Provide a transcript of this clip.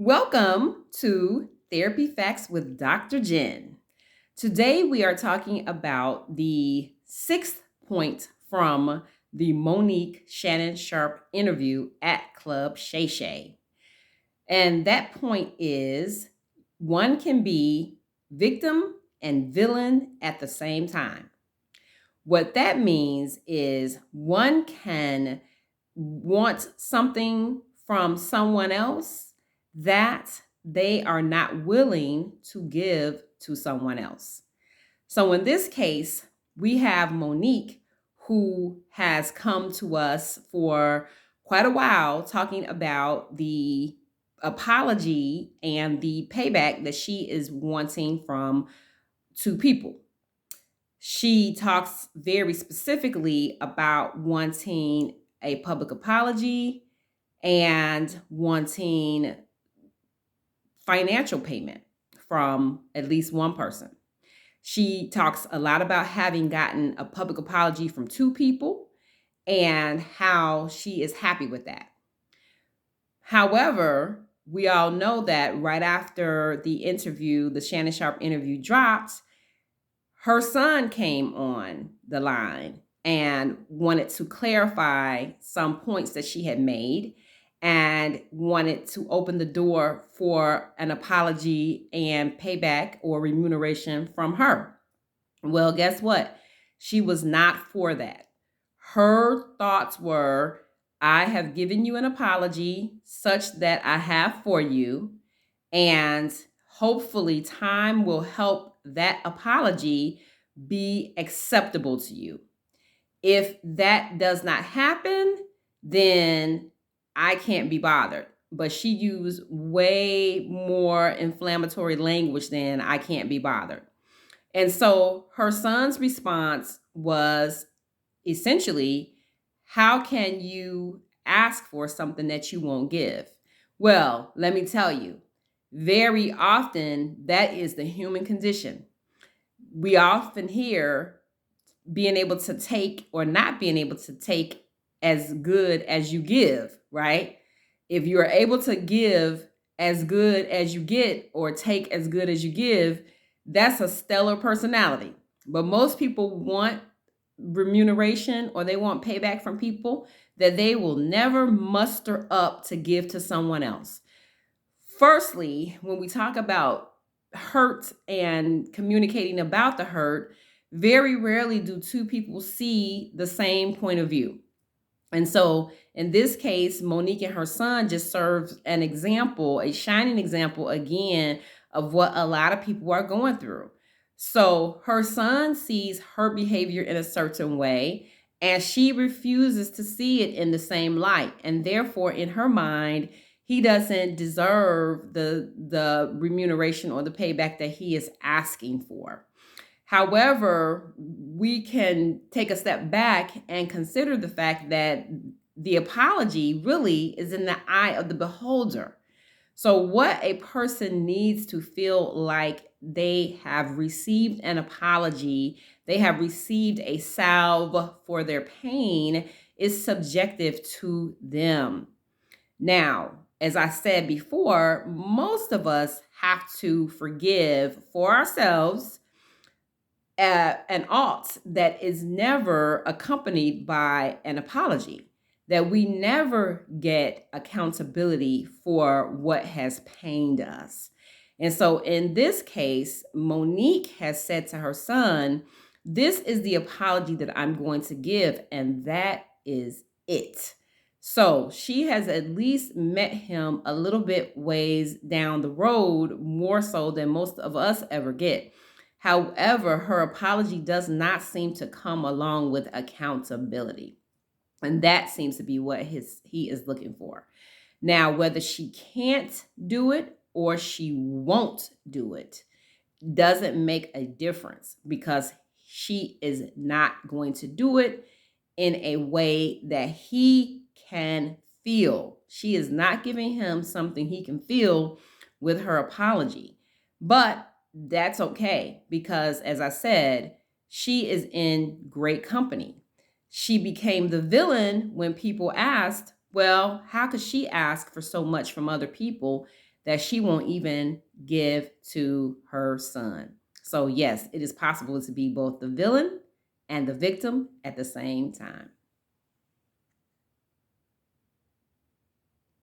Welcome to Therapy Facts with Dr. Jenn. Today we are talking about the sixth point from the Monique Shannon Sharp interview at Club Shay Shay. And that point is one can be victim and villain at the same time. What that means is one can want something from someone else that they are not willing to give to someone else. So in this case, we have Monique, who has come to us for quite a while talking about the apology and the payback that she is wanting from two people. She talks very specifically about wanting a public apology and wanting financial payment from at least one person. She talks a lot about having gotten a public apology from two people and how she is happy with that. However, we all know that right after the interview, the Shannon Sharp interview dropped, her son came on the line and wanted to clarify some points that she had made and wanted to open the door for an apology and payback or remuneration from her. Well, guess what? She was not for that. Her thoughts were, I have given you an apology such that I have for you, and hopefully time will help that apology be acceptable to you. If that does not happen, then I can't be bothered. But she used way more inflammatory language than I can't be bothered. And so her son's response was essentially, how can you ask for something that you won't give? Well, let me tell you, very often that is the human condition. We often hear being able to take or not being able to take as good as you give, right? If you are able to give as good as you get or take as good as you give, that's a stellar personality. But most people want remuneration or they want payback from people that they will never muster up to give to someone else. Firstly, when we talk about hurt and communicating about the hurt, very rarely do two people see the same point of view. And so in this case, Monique and her son just serves an example, a shining example again of what a lot of people are going through. So her son sees her behavior in a certain way, and she refuses to see it in the same light. And therefore, in her mind, he doesn't deserve the remuneration or the payback that he is asking for. However, we can take a step back and consider the fact that the apology really is in the eye of the beholder. So what a person needs to feel like they have received an apology, they have received a salve for their pain, is subjective to them. Now, as I said before, most of us have to forgive for ourselves an ought that is never accompanied by an apology, that we never get accountability for what has pained us. And so in this case, Monique has said to her son, this is the apology that I'm going to give, and that is it. So she has at least met him a little bit ways down the road, more so than most of us ever get. However, her apology does not seem to come along with accountability. And that seems to be what he is looking for. Now, whether she can't do it or she won't do it doesn't make a difference, because she is not going to do it in a way that he can feel. She is not giving him something he can feel with her apology. But that's okay, because as I said, she is in great company. She became the villain when people asked, well, how could she ask for so much from other people that she won't even give to her son. So yes, it is possible to be both the villain and the victim at the same time.